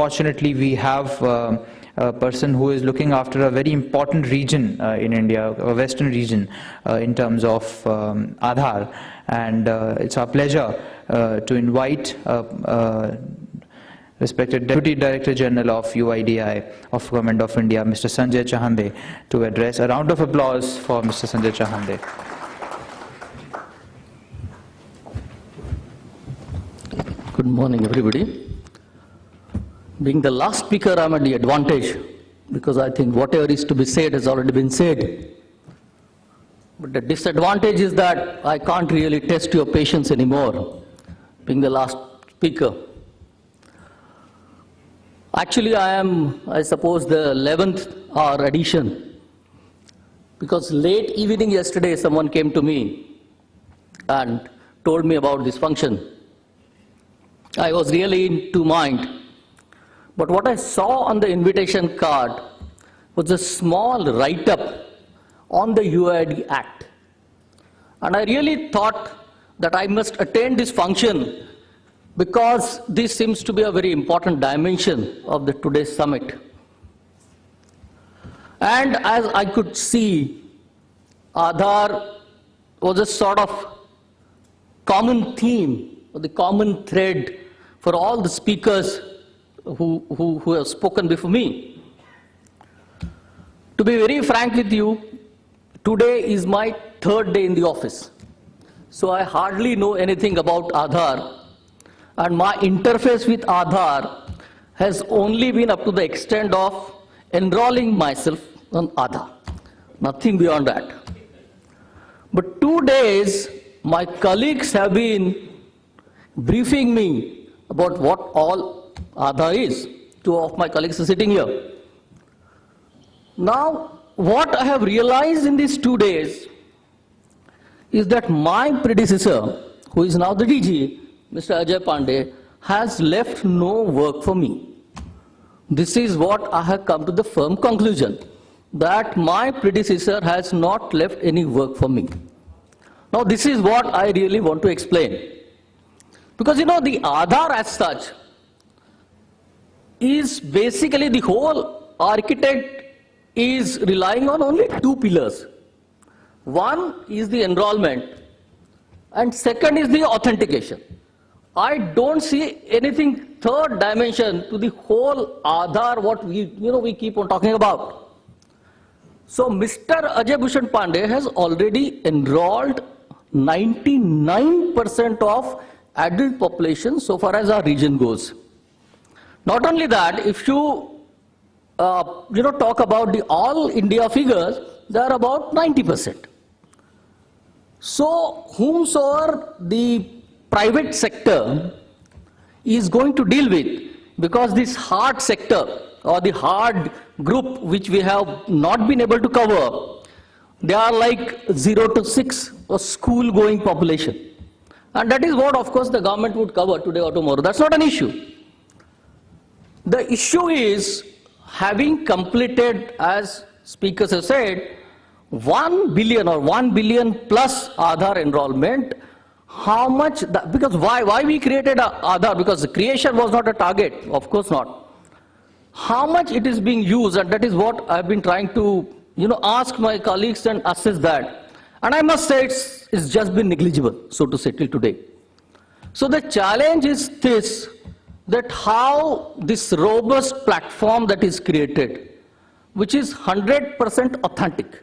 fortunately, we have a person who is looking after a very important region in India, a western region, in terms of Aadhaar. And it's our pleasure to invite respected Deputy Director General of UIDAI of Government of India, Mr. Sanjay Chahande, to address. A round of applause for Mr. Sanjay Chahande. Good morning, everybody. Being the last speaker, I'm at the advantage because I think whatever is to be said has already been said. But the disadvantage is that I can't really test your patience anymore, being the last speaker. Actually, I am, I suppose, the 11th hour addition, because late evening yesterday someone came to me and told me about this function. I was really in two minds, but what I saw on the invitation card was a small write-up on the UID Act. And I really thought that I must attend this function because this seems to be a very important dimension of the today's summit. And as I could see, Aadhaar was a sort of common theme, or the common thread for all the speakers who have spoken before me. To be very frank with you, today is my third day in the office. So I hardly know anything about Aadhaar, and my interface with Aadhaar has only been up to the extent of enrolling myself on Aadhaar. Nothing beyond that. But 2 days, my colleagues have been briefing me about what all Aadhaar is. 2 of my colleagues are sitting here. Now, what I have realized in these 2 days is that my predecessor, who is now the DG, Mr. Ajay Pandey, has left no work for me. This is what I have come to the firm conclusion, that my predecessor has not left any work for me. Now, this is what I really want to explain. Because, you know, the Aadhaar as such is basically, the whole architect is relying on only 2 pillars. One is the enrollment, and second is the authentication. I don't see anything third dimension to the whole Aadhaar, what we keep on talking about. So Mr. Ajay Bhushan Pandey has already enrolled 99% of adult population so far as our region goes. Not only that, if you talk about the all India figures, they are about 90%. So whomsoever the private sector is going to deal with, because this hard sector or the hard group which we have not been able to cover, they are like 0 to 6 a school going population. And that is what, of course, the government would cover today or tomorrow. That's not an issue. The issue is, having completed, as speakers have said, 1 billion or 1 billion plus Aadhaar enrollment, how much, because why we created Aadhaar? Because the creation was not a target, of course not. How much it is being used, and that is what I've been trying to, ask my colleagues and assess that. And I must say it's just been negligible, so to say, till today. So the challenge is this, that how this robust platform that is created, which is 100% authentic,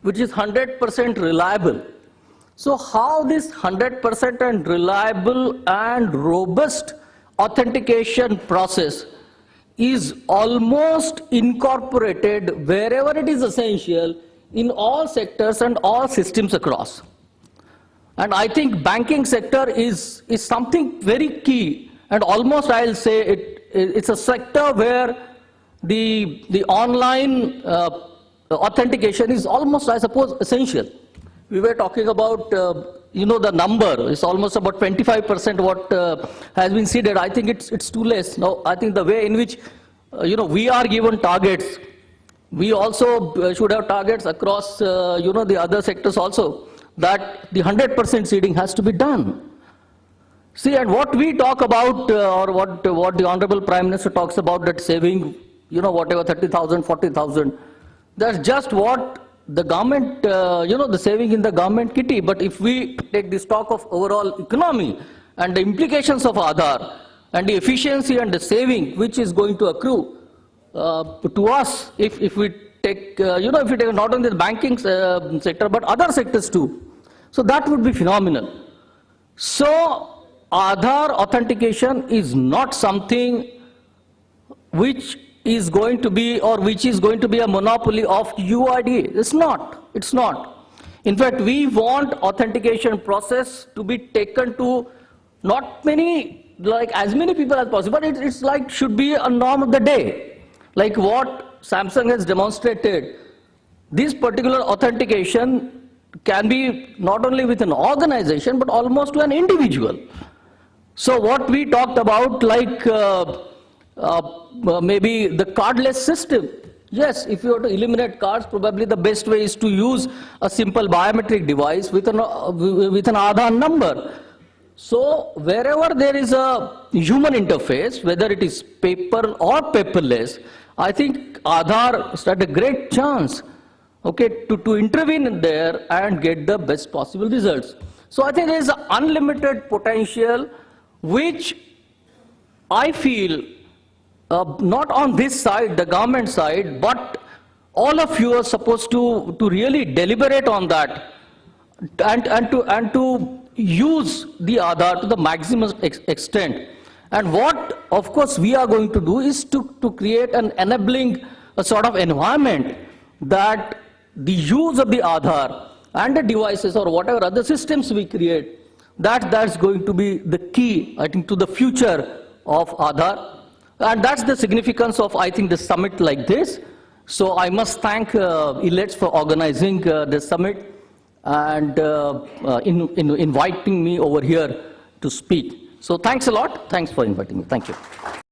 which is 100% reliable. So how this 100% and reliable and robust authentication process is almost incorporated wherever it is essential in all sectors and all systems across. And I think banking sector is something very key, and almost I'll say it's a sector where the online authentication is almost, I suppose, essential. We were talking about, the number is almost about 25% what has been seeded. I think it's too less. Now, I think the way in which, we are given targets, we also should have targets across, the other sectors also, that the 100% seeding has to be done. See, and what we talk about, or what the Honorable Prime Minister talks about, that saving, whatever, 30,000, 40,000, that's just what the government, the saving in the government kitty. But if we take the stock of overall economy and the implications of Aadhaar and the efficiency and the saving which is going to accrue to us, if we take, if we take not only the banking sector but other sectors too, so that would be phenomenal. So Aadhaar authentication is not something which is going to be, or which is going to be a monopoly of UIDAI. It's not. It's not. In fact, we want authentication process to be taken to not many, like as many people as possible, but it's like should be a norm of the day. Like what Samsung has demonstrated, this particular authentication can be not only with an organization, but almost to an individual. So what we talked about, like maybe the cardless system. Yes, if you were to eliminate cards, probably the best way is to use a simple biometric device with an Aadhaar number. So wherever there is a human interface, whether it is paper or paperless, I think Aadhaar stands a great chance, okay, to intervene in there and get the best possible results. So I think there is an unlimited potential, which I feel not on this side, the government side, but all of you are supposed to really deliberate on that and to use the Aadhaar to the maximum extent. And what, of course, we are going to do is to create an enabling sort of environment that the use of the Aadhaar and the devices or whatever other systems we create, that's going to be the key, I think, to the future of Aadhaar. And that's the significance of, I think, the summit like this. So I must thank ILETS for organizing this summit and inviting me over here to speak. So thanks a lot. Thanks for inviting me. Thank you.